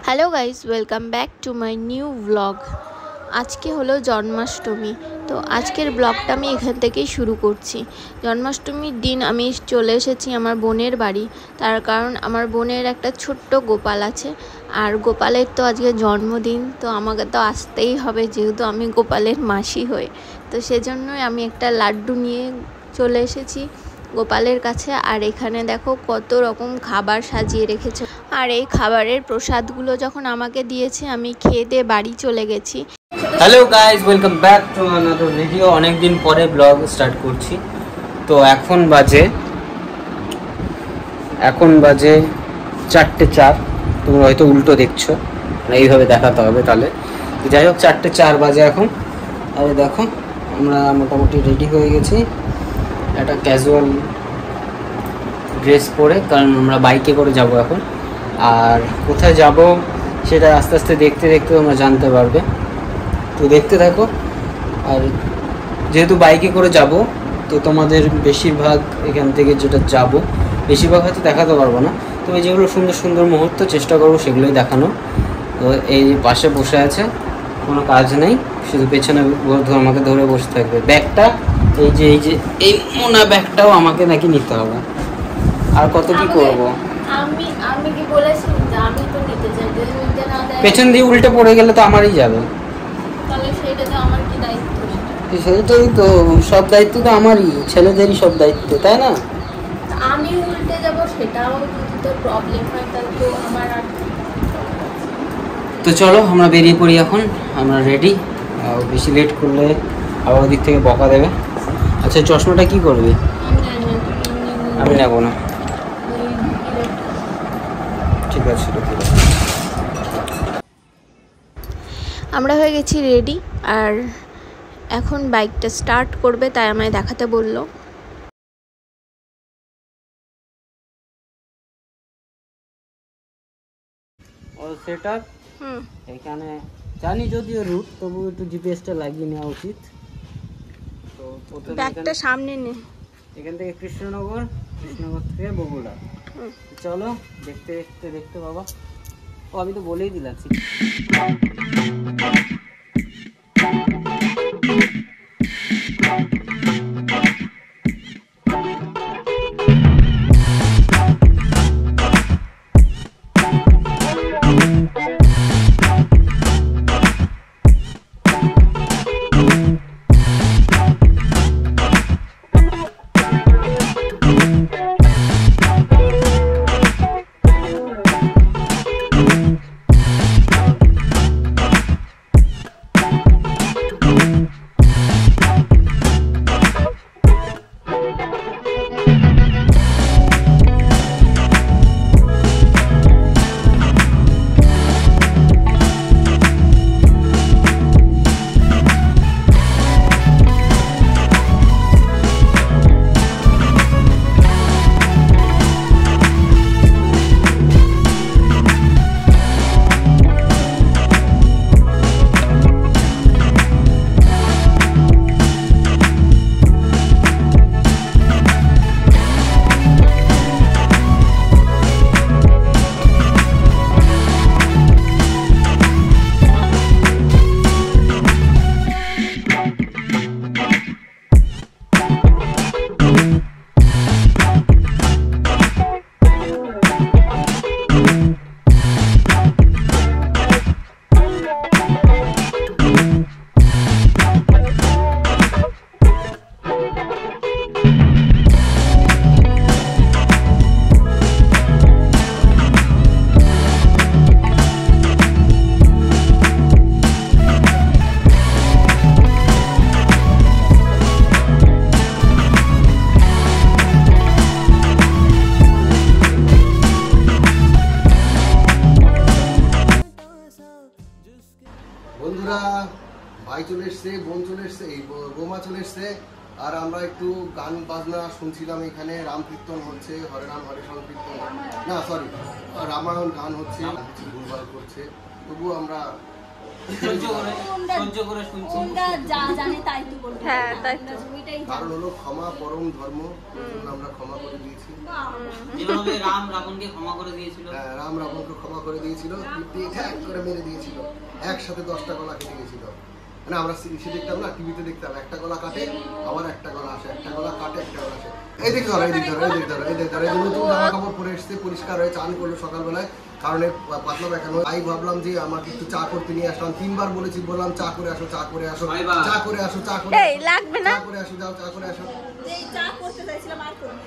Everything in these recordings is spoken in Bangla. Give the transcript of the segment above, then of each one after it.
Hello guys, welcome back to my new blog. আজকে হলো জন্মাষ্টমী। তো আজকের ব্লগটা আমি এখান থেকেই শুরু করছি। জন্মাষ্টমীর দিন আমি চলে এসেছি আমার বোনের বাড়ি। তার কারণ আমার বোনের একটা ছোট্ট গোপাল আছে, আর গোপালের তো আজকে জন্মদিন, তো আমাকে তো আসতেই হবে যেহেতু আমি গোপালের মাসি হই। তো সেজন্যই আমি একটা লাড্ডু নিয়ে চলে এসেছি গোপালের কাছে। আর এখানে দেখো কত রকম খাবার সাজিয়ে রেখেছে, আর এই খাবারের প্রসাদগুলো যখন আমাকে দিয়েছে আমি খেয়ে দিয়ে বাড়ি চলে গেছি। Hello guys, welcome back to another video. অনেকদিন পরে ব্লগ স্টার্ট করছি। তো এখন বাজে 4:04। তোমরা হয়তো উল্টো দেখছো, এইভাবে দেখাতে হবে তাহলে। যাই হোক, 4:04 বাজে এখন। আরে দেখো, আমরা মোটামুটি রেডি হয়ে গেছি একটা ক্যাজুয়াল ড্রেস পরে, কারণ আমরা বাইকে করে যাব এখন। আর কোথায় যাব সেটা আস্তে আস্তে দেখতে দেখতে তোমরা জানতে পারবে, তো দেখতে থাকো। আর যেহেতু বাইকে করে যাব, তো তোমাদের বেশিরভাগ এখান থেকে যেটা যাব বেশিরভাগ হয়তো দেখাতে পারবো না, তবে যেগুলো সুন্দর সুন্দর মুহূর্ত চেষ্টা করবো সেগুলোই দেখানো। তো এই পাশে বসে আছে, কোনো কাজ নেই, শুধু পেছনে আমাকে ধরে বসে থাকবে। ব্যাগটা এই মোনা ব্যাগটাও আমাকে নাকি নিতে হবে। আর কত কি করব, আমি কি বলেছি যে আমি তো নিতে চাই, নিতে না দেয় পেছন দিয়ে উল্টে পড়ে গেলে তো আমারই যাবে। তাহলে সেটা তো আমার কি দায়িত্ব? সেইটাই তো, সব দায়িত্ব তো আমারই, ছেলেদেরই সব দায়িত্ব, তাই না? আমি উল্টে যাব, সেটাও যদি তো প্রবলেম হয় তাহলে তো আমার আর। তো চলো আমরা বেরিয়ে পড়ি এখন, আমরা রেডি। বেশি লেট করলে আবার ওদিক থেকে বকা দেবে। আচ্ছা, চশমাটা কি করবে? আমি নেবো না, ঠিক আছে। আমরা হয়ে গেছি রেডি, আর এখন বাইকটা স্টার্ট করবে, তাই আমায় দেখাতে বললো। All set up. এখানে জানি যদিও রুট, তবু একটু জিপিএসটা লাগিয়ে নেওয়া উচিত। তো প্রথমে ব্যাগটা সামনে নে। এখান থেকে কৃষ্ণনগর থেকে বগুড়া। চলো দেখতে দেখতে বাবা। ও আমি তো বলেই দিলাম। বন্ধুরা, ভাই চলে এসছে, বোন চলে এসছে, এই বৌমা চলে এসছে। আর আমরা একটু গান বাজনা শুনছিলাম, এখানে রাম কীর্তন হচ্ছে, হরে রাম হরে সংকীর্তন, না সরি রামায়ণ গান হচ্ছে, ভুলভাল করছে, তবুও আমরা হ্যাঁ তাই তো। কারণ হলো ক্ষমা পরম ধর্ম, আমরা ক্ষমা করে দিয়েছি। রাম রাবণকে ক্ষমা করে দিয়েছিল। হ্যাঁ, রাম রাবণকে ক্ষমা করে দিয়েছিল, ঠ্যাক করে মেরে দিয়েছিল, একসাথে 10টা গলা কেটে গেছিল। মানে আমরা সে দেখতাম না, টিভিতে দেখতাম, একটা গলা কাটে আবার একটা গলা আসে, একটা গলা কাটে একটা গলা আসে। এই দিক ধরো, এই দিক ধরো, এই দিক ধরো, এই দিক ধরো। নতুন জামা কাপড় পরে এসছে, পরিষ্কার হয়ে চান করলো সকালবেলায়, কারণ পাতলা পায়খানা। তাই ভাবলাম যে আমাকে একটু চা করতে নিয়ে আসলাম, 3বার বলেছি, বললাম চা করে আসো, চা করে আসো, চা করে আসো, চা করে এই লাগবে না, চা করে আসো, যাও চা করে আসো। এই চা করতে চাইছিলাম আর করব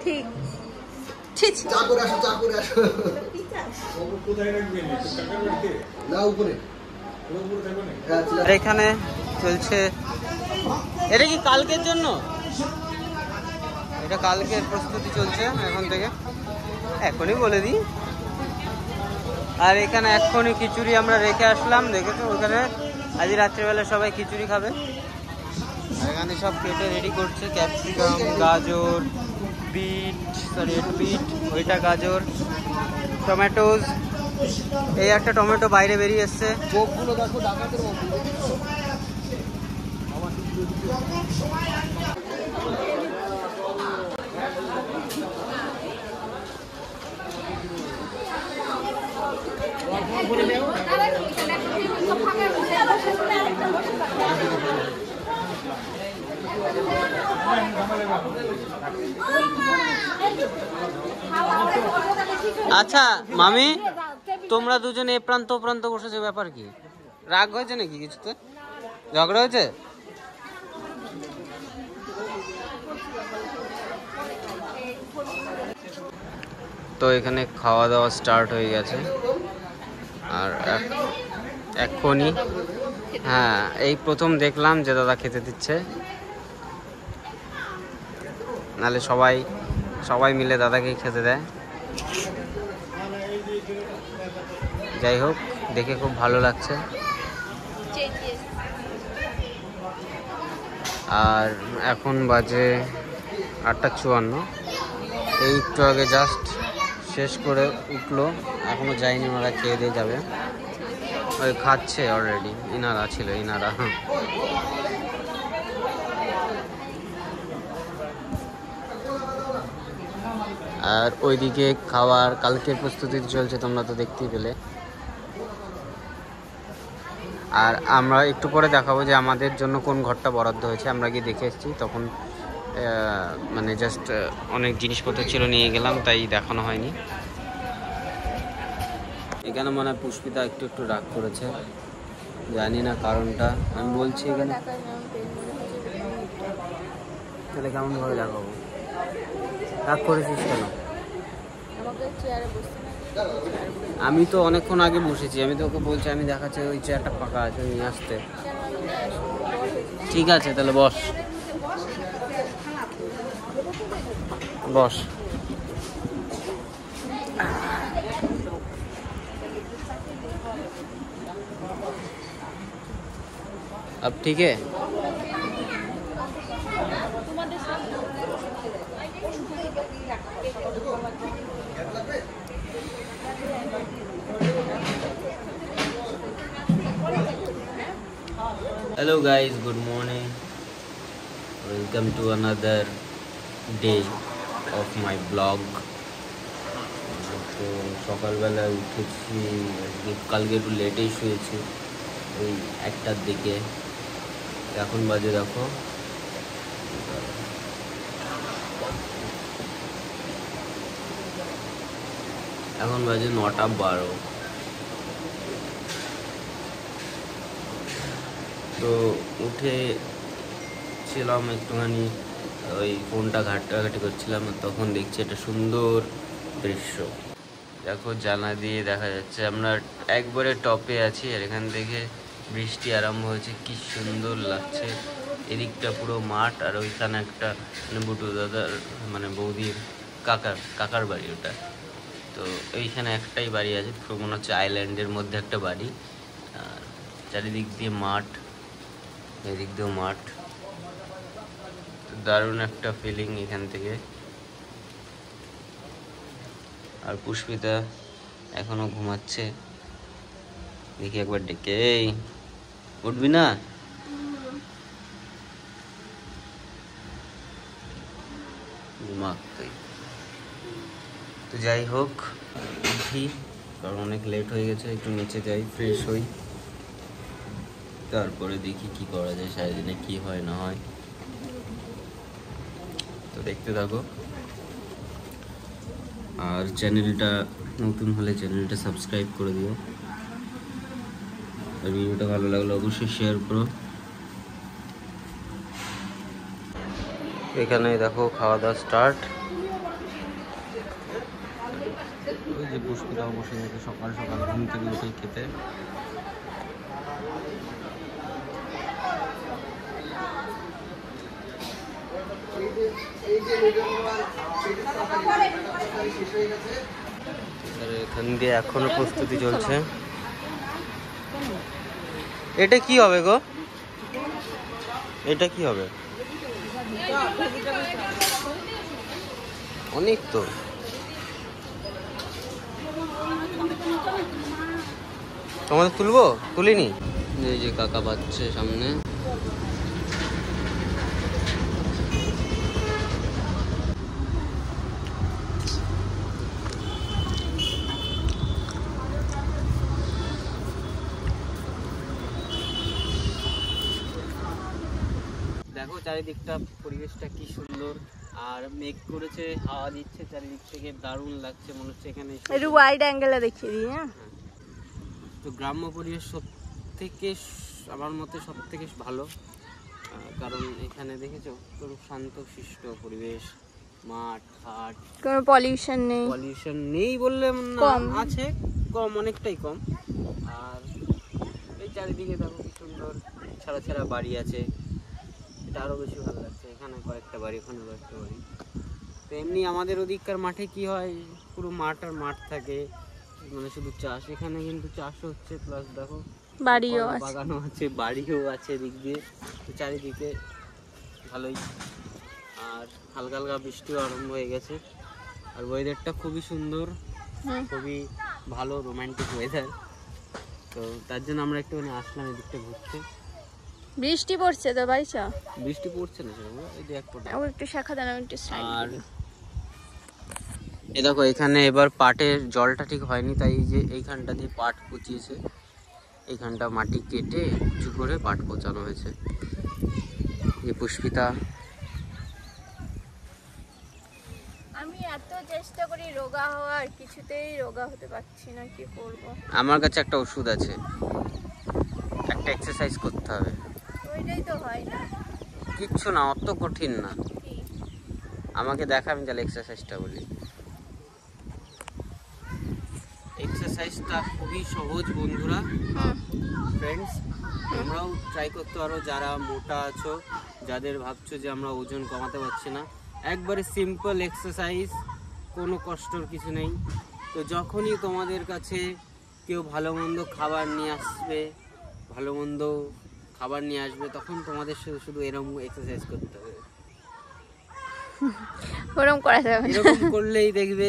ঠিক ঠিক। চা করে আসো, চা করে আসো। কোথায় রাখবেন? টাকার বাড়িতে না, উপরে। উপরে থাকবে না? আর এখানে চলছে, এটা কি কালকের জন্য? এটা কালকের প্রস্তুতি চলছে এখন থেকে, এখনই বলে দিই। আর এখানে এক্ষুনি খিচুড়ি আমরা রেখে আসলাম, দেখেছো ওখানে আজ রাত্রিবেলা সবাই খিচুড়ি খাবে। আর এখানে সব কেটে রেডি করছে, ক্যাপসিকাম, গাজর, বিট, বিট, ওইটা গাজর, টমেটোজ। এই একটা টমেটো বাইরে বেরিয়ে এসছে। মুখগুলো দেখো, ডাকাতের মুখ। আচ্ছা মামি, তোমরা দুজনে এ প্রান্ত ও প্রান্ত বসেছো, ব্যাপার কি? রাগ হয়েছে নাকি কিছুতে? ঝগড়া হয়েছে? তো এখানে খাওয়া দাওয়া স্টার্ট হয়ে গেছে। আর এক্ষুনি, হ্যাঁ এই প্রথম দেখলাম যে দাদা খেতে দিচ্ছে, নাহলে সবাই মিলে দাদাকে খেতে দেয়। যাই হোক, দেখে খুব ভালো লাগছে। আর এখন বাজে 8:54। এই একটু আগে জাস্ট শেষ করে উঠলো, এখনো যায়নি, ওনারা খেয়ে দিয়ে যাবে। ওই খাচ্ছে অলরেডি, ইনারা ছিল, ইনারা। হ্যাঁ, আর ওইদিকে খাবার কালকের প্রস্তুতি চলছে, তোমরা তো দেখতেই পেলে। আর আমরা একটু পরে দেখাবো যে আমাদের জন্য কোন ঘরটা বরাদ্দ হয়েছে। আমরা গিয়ে দেখে এসেছি, তখন মানে জাস্ট অনেক জিনিসপত্র ছিল, নিয়ে গেলাম, তাই দেখানো হয়নি। এখানে মনে হয় পুষ্পিতা একটু রাগ করেছে, জানি না কারণটা। আমি বলছি এখানে, তাহলে কেমন ভাবে দেখাবো? রাগ করেছিস কেন? আমি তো অনেকক্ষণ আগে বসেছি, আমি তো ওকে বলছি, আমি দেখাচ্ছি ওই চেয়ারটা ফাঁকা আছে, নিয়ে আসতে। ঠিক আছে তাহলে বস বস। अब ठीक है। Hello guys, good morning, welcome to another day of my vlog. তো সকালবেলায় উঠেছি, কালকে একটু লেটেই শুয়েছি, ওই 1টার দিকে। এখন বাজে দেখো এখন বাজে 9:12। তো উঠে ছিলাম একটুখানি, ওই ফোনটা ঘাটাঘাটি করছিলাম, তখন দেখছি একটা সুন্দর দৃশ্য। দেখো জানলা দিয়ে দেখা যাচ্ছে, আমরা একবারে টপে আছি, আর এখান থেকে বৃষ্টি আরম্ভ হয়েছে, কি সুন্দর লাগছে। এদিকটা পুরো মাঠ, আর ওইখানে একটা মানে বুটু দাদার মানে বৌদির কাকার বাড়ি ওটা। তো এইখানে একটাই বাড়ি আছে, পুরো মনে হচ্ছে আইল্যান্ডের মধ্যে একটা বাড়ি। আর চারিদিক দিয়ে মাঠ, এদিক দিয়েও মাঠ, দারুণ একটা ফিলিং এখান থেকে। আর পুষ্পিতা এখনো ঘুমাচ্ছে, দেখি একবার ডেকে, উঠবি না? তো যাই হোক উঠি, কারণ অনেক লেট হয়ে গেছে, একটু নিচে যাই, ফ্রেশ হই, তারপরে দেখি কি করা যায়, সারাদিনে কি হয় না হয়। তো দেখতে থাকো, আর চ্যানেলটা নতুন হলে চ্যানেলটা সাবস্ক্রাইব করে দিও, আর ভিডিওটা ভালো লাগলে অবশ্যই শেয়ার করো। এখানে দেখো খাওয়া দাওয়া স্টার্ট। ওই যে পুষ্পিতাও বসে গেছে সকাল সকাল ঘুম থেকে উঠে খেতে। এখান দিয়ে এখনো প্রস্তুতি চলছে। এটা কি হবে গো? এটা কি হবে? অনেক তো। তোমাদের তুলবো? তুলিনি। এই যে কাকা বাচ্চা সামনে। দেখো চারিদিকটা, পরিবেশটা কি সুন্দর, আর মেঘ করেছে, হাওয়া দিচ্ছে চারিদিক থেকে, দারুণ লাগছে, মনে হচ্ছে এখানে একটু ওয়াইড অ্যাঙ্গেলে দেখিয়ে দিই। হ্যাঁ, তো গ্রাম্য পরিবেশ সব থেকে আমার মতে সব থেকে ভালো, কারণ এখানে দেখেছো খুব শান্ত শিষ্ট পরিবেশ, মাঠ ঘাট, কোনো পলিউশন নেই। পলিউশন নেই বললে কম আছে, কম, অনেকটাই কম। আর এই চারিদিকে দেখো কি সুন্দর ছাড়া ছাড়া বাড়ি আছে, এটা আরো বেশি ভালো লাগছে। এখানে কয়েকটা বাড়ি, ওখানে কয়েকটা বাড়ি। তো এমনি আমাদের ওদিককার মাঠে কি হয়, পুরো মাঠ আর মাঠ থাকে, মানে শুধু চাষ। এখানে কিন্তু চাষও হচ্ছে, প্লাস দেখো বাড়িও আছে, বাগানও আছে, বাড়িও আছে দিক দিয়ে। তো চারিদিকে ভালোই, আর হালকা হালকা বৃষ্টিও আরম্ভ হয়ে গেছে, আর ওয়েদারটা খুবই সুন্দর, খুবই ভালো রোমান্টিক ওয়েদার। তো তার জন্য আমরা একটুখানি আসলাম এদিকটা ঘুরতে। বৃষ্টি পড়ছে তো ভাই, চা বৃষ্টি পড়ছে না সেরকম, এই যে এক ফোঁটা। আমার একটু শাখা দেন, আমি একটু আর এ দেখো এখানে এবার পাটের জলটা ঠিক হয়নি, তাই যে এইখানটা দিয়ে পাট পচিয়েছে, এইখানটা মাটি কেটে উঁচু করে পাট পচানো হয়েছে। যে পুষ্পিতা, আমি এত চেষ্টা করি রোগা হওয়ার, কিছুতেই রোগা হতে পারছি না, কি করব? আমার কাছে একটা ওষুধ আছে, একটা এক্সারসাইজ করতে হবে। ওইটাই তো হয় না। কিচ্ছু না, অত কঠিন না, কি? আমাকে দেখা, আমি তাহলে এক্সারসাইজটা বলি। এক্সারসাইজটা খুবই সহজ বন্ধুরা, ফ্রেন্ডস, তোমরাও ট্রাই করতে পারো। যারা মোটা আছো, যাদের ভাবছো যে আমরা ওজন কমাতে পারছি না, একবারে সিম্পল এক্সারসাইজ, কোনো কষ্টর কিছু নেই। তো যখনই তোমাদের কাছে কেউ ভালো মন্দ খাবার নিয়ে আসবে, ভালো মন্দ খাবার নিয়ে আসবে, তখন তোমাদের শুধু শুধু এরকম এক্সারসাইজ করতে হবে। ওরকম করা যাবে না। এরকম করলেই দেখবে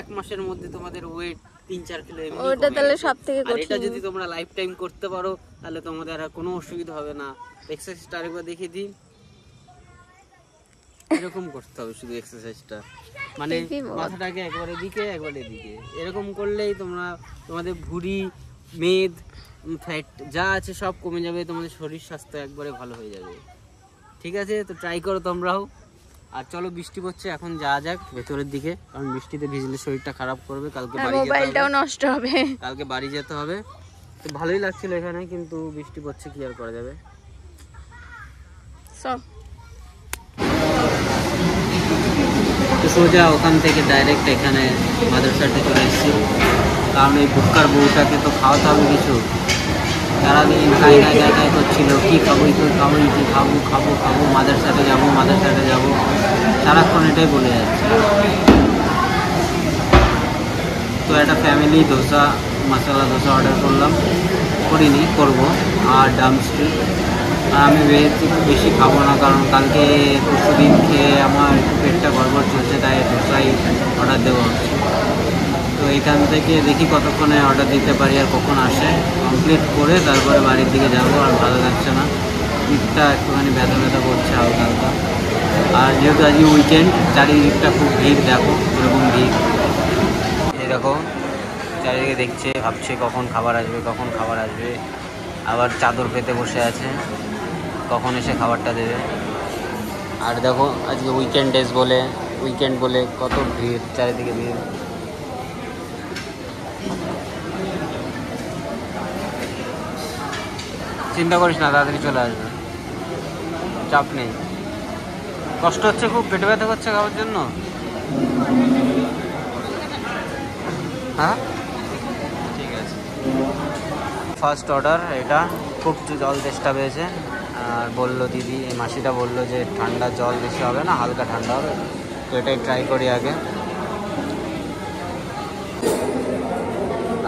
1 মাসের মধ্যে তোমাদের ওয়েট 3-4 কিলো এমনি কমে ওটা তাহলে গেছে। সবথেকে আর এটা কঠিন। যদি তোমরা লাইফ টাইম করতে পারো, তাহলে তোমাদের আর কোনো অসুবিধা হবে না। এক্সারসাইজটা আরেকবার দেখিয়ে দিই, এরকম করতে হবে শুধু এক্সারসাইজটা, মানে মাথাটাকে একবার এদিকে একবার এদিকে, এরকম করলেই তোমাদের ভুঁড়ি, মেদ, ফ্যাট যা আছে সব কমে যাবে, তোমাদের শরীর স্বাস্থ্য একবারে ভালো হয়ে যাবে। ঠিক আছে, তো ট্রাই করো তোমরাও। আর চলো, বৃষ্টি পড়ছে, এখন যাওয়া যাক ভেতরের দিকে, কারণ বৃষ্টিতে ভিজলে শরীরটা খারাপ করবে, কালকে বাড়ি যেতে মোবাইলটাও হবে, নষ্ট হবে। কালকে বাড়ি যেতে হবে। তো ভালোই লাগছিল এখানে, কিন্তু বৃষ্টি পড়ছে, কি আর করা যাবে। তো সোজা ওখান থেকে ডাইরেক্ট এখানে মাদ্রাসাতে চলে এসেছি, কারণ এই ভুক্কার বউটাকে তো খাওয়াতে হবে কিছু। সারাদিন গায়ে গায়ে গায়ে গায়ে করছিল, কী খাবো কী খাবো কী খাবো, খাবো খাবো, মাদ্রাসাতে যাবো মাদ্রাসাতে যাবো, সারাক্ষণ এটাই বলে যাচ্ছে। তো একটা ফ্যামিলি ধোসা, মশলা ধোসা অর্ডার করিনি, করবো, আর ডামস্টিক। আর আমি ভেজ বেশি খাবো না, কারণ কালকে পরশুদিন খেয়ে আমার একটু পেটটা গড়বড় চলছে, তাই ধোসাই অর্ডার দেওয়া হচ্ছে। তো এখান থেকে দেখি কতক্ষণে অর্ডার দিতে পারি আর কখন আসে, কমপ্লিট করে তারপরে বাড়ির দিকে যাব। আর ভালো লাগছে না, পিঠটা একটুখানি ব্যথা ব্যথা করছে হালকা হালকা। আর যেহেতু আজকে উইকেন্ড, চারিদিকটা খুব ভিড়, দেখো এরকম ভিড়। এই দেখো চারিদিকে দেখছে, ভাবছে কখন খাবার আসবে কখন খাবার আসবে। আবার চাদর পেতে বসে আছে, কখন এসে খাবারটা দেবে। আর দেখো আজকে উইকেন্ড বলে কত ভিড়, চারিদিকে ভিড়। চিন্তা করিস না, তাড়াতাড়ি চলে আসবে, চাপ নেই। কষ্ট হচ্ছে খুব, পেটে ব্যথা করছে খাওয়ার জন্য। হ্যাঁ ঠিক আছে। ফার্স্ট অর্ডার এটা, খুব জল তেষ্টা পেয়েছে। আর বললো দিদি, এই মাসিটা বললো যে ঠান্ডা জল বেশি হবে না, হালকা ঠান্ডা হবে, তো এটাই ট্রাই করি আগে।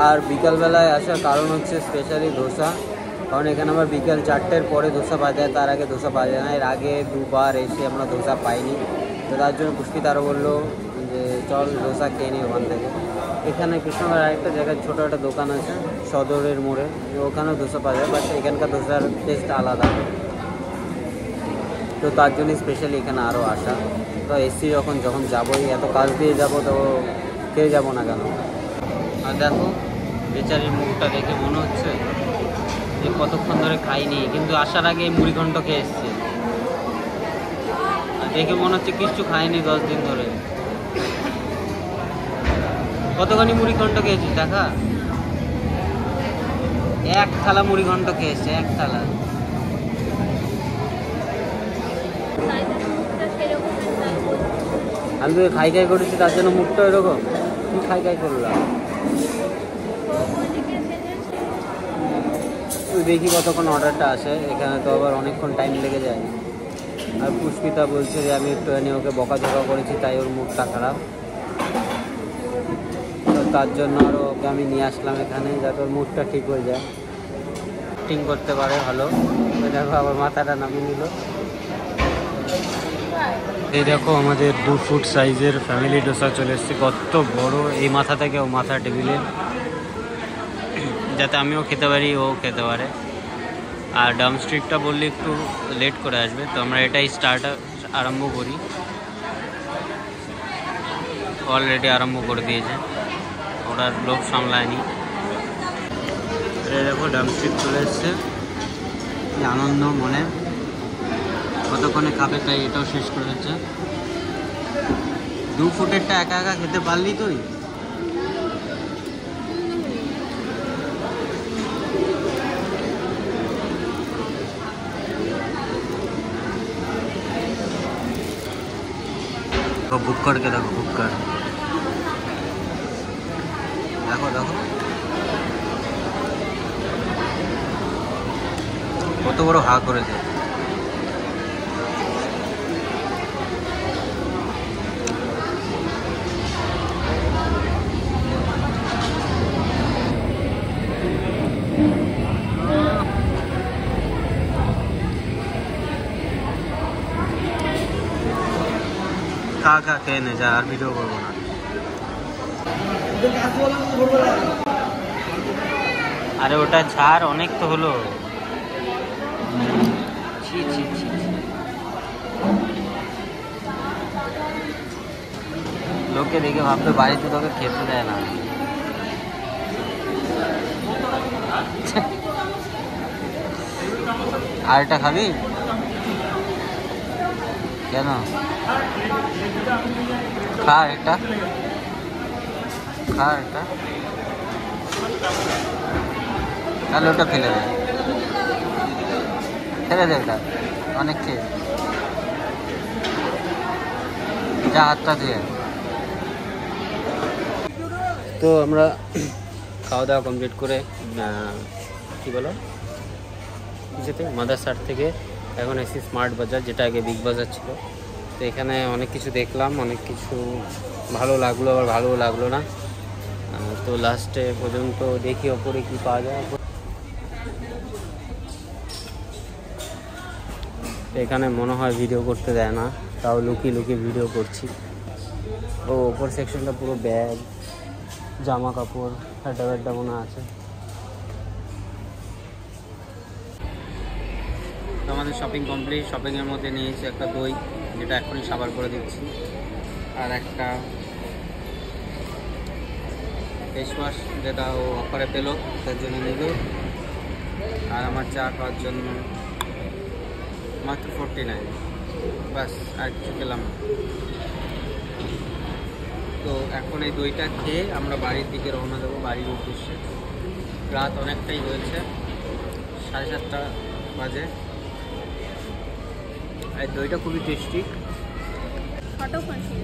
আর বিকালবেলায় আসার কারণ হচ্ছে স্পেশালি ধোসা, কারণ এখানে আমার বিকেল 4টের পরে ধোসা পাওয়া যায়, তার আগে ধোসা পাওয়া যায় না। এর আগে দুবার এসে আমরা ধোসা পাইনি, তো তার জন্য পুষ্পিতা আরও বললো যে চল ধোসা খেয়ে নিই ওখান থেকে। এখানে কৃষ্ণনগর আরেকটা জায়গায় ছোটো একটা দোকান আছে সদরের মোড়ে, ওখানেও ধোসা পাওয়া যায়, বাট এখানকার ধোসার টেস্ট আলাদা, তো তার জন্যই স্পেশালি এখানে আরও আসা। তো এসছি যখন যাবোই, এত কাজ দিয়ে যাবো, তো খেয়ে যাবো না কেন। আর দেখো বেচারির মুখটা দেখে মনে হচ্ছে যে কতক্ষণ ধরে খাইনি, কিন্তু আসার আগে মুড়িঘণ্ট খেয়ে এসছে। আর দেখে মনে হচ্ছে কিছু খাইনি 10 দিন ধরে। কতখানি মুড়িঘণ্ট খেয়েছিস দেখা, এক থালা মুড়িঘণ্ট খেয়ে এসছে, এক থালা। আমি তো খাই করেছি, তার জন্য মুখটা এরকম। তুই খাই করলাম, তুই দেখি কতক্ষণ অর্ডারটা আসে। এখানে তো আবার অনেকক্ষণ টাইম লেগে যায়। আর পুষ্পিতা বলছে যে আমি একটুখানি ওকে বকাঝকা করেছি, তাই ওর মুখটা খারাপ, তো তার জন্য আরও ওকে আমি নিয়ে আসলাম এখানে, যাতে ওর মুখটা ঠিক হয়ে যায়, অ্যাক্টিং করতে পারে ভালো। দেখো আবার মাথাটা নামিয়ে নিল। এই দেখো আমাদের 2 ফুট সাইজের ফ্যামিলি ডোসা চলে এসছে, কত বড়। এই মাথা থেকে ও মাথা টেবিলে, যাতে আমিও খেতে পারি ও খেতে পারে। আর ডামস্টিকটা বললে একটু লেট করে আসবে, তো আমরা এটাই আরম্ভ করি। অলরেডি আরম্ভ করে দিয়েছে, ওরার লোক সামলায়নি। দেখো ডামস্টিক চলে এসছে, আনন্দ মনে, কতক্ষণে খাবে তাই এটাও শেষ করে দিচ্ছে। 2 ফুটেরটা একা একা খেতে পারলি তুই? बुक करके देखो, बुक कर देखो देखो কত বড় হা করেছে। খা খেয়ে নে যা, আর ভিডিও করবো না। আরে ওটা ছাড়, অনেক তো হলো। লোককে দেখে ভাববে বাড়িতে তোকে খেতে দেয় না। আর এটা খাবি কেন? খা এটা, খা এটা, তাহলে ওটা ফেলে দে, ফেলে দে, ওটা অনেক খেয়ে যা, হাতটা ধুয়ে। তো আমরা খাওয়া দাওয়া কমপ্লিট করে কী বলো যেতে মাদারসার থেকে এখন এসি স্মার্ট বাজার, যেটা আগে বিগ বাজার ছিল। তো এখানে অনেক কিছু দেখলাম, অনেক কিছু ভালো লাগলো, আবার ভালো লাগলো না। তো লাস্টে পর্যন্ত দেখি ওপরে কি পাওয়া যায়। এখানে মনে হয় ভিডিও করতে দেয় না, তাও লুকিয়ে লুকিয়ে ভিডিও করছি। ও ওপর সেকশনটা পুরো ব্যাগ, জামা কাপড় হ্যাডা ব্যাডা মনে আছে। তো আমাদের শপিং কমপ্লিট। শপিংয়ের মধ্যে নিয়েছি একটা দই, যেটা এখনই সাবার করে দিচ্ছি, আর একটা ফেস ওয়াশ, যেটা ও অফারে পেলো তার জন্য নিল, আর আমার চা খাওয়ার জন্য মাত্র 49, বাস আর কিছু পেলাম না। তো এখন এই দইটা খেয়ে আমরা বাড়ির দিকে রওনা দেবো, বাড়ির উদ্দেশ্যে। রাত অনেকটাই হয়েছে, 7:30 বাজে। আর দইটা খুবই টেস্টি। ফটো ফাঁসি